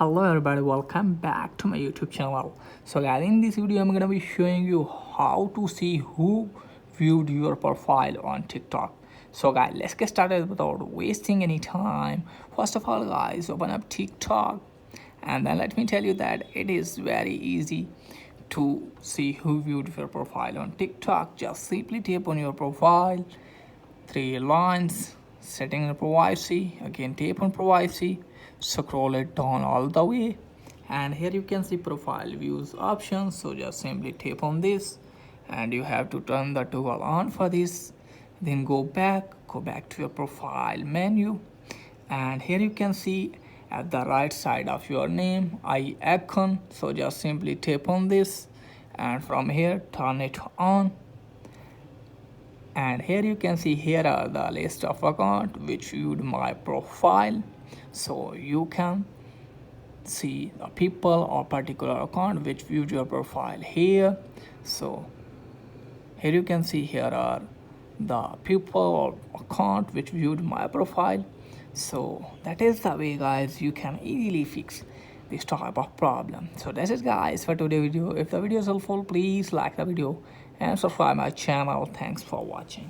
Hello everybody, welcome back to my YouTube channel. So guys, in this video I'm gonna be showing you how to see who viewed your profile on TikTok. So guys, let's get started without wasting any time. First of all guys, open up TikTok and then let me tell you that it is very easy to see who viewed your profile on TikTok. Just simply tap on your profile, three lines, setting the privacy, again tap on privacy, scroll it down all the way, and here you can see profile views options. So just simply tap on this and you have to turn the toggle on for this, then go back to your profile menu, and here you can see at the right side of your name eye icon. So just simply tap on this and from here turn it on, and here you can see here are the list of account which viewed my profile. So you can see the people or particular account which viewed your profile here. So here you can see here are the people or account which viewed my profile. So that is the way guys you can easily fix this type of problem. So that's it guys for today's video. If the video is helpful, please like the video and subscribe my channel. Thanks for watching.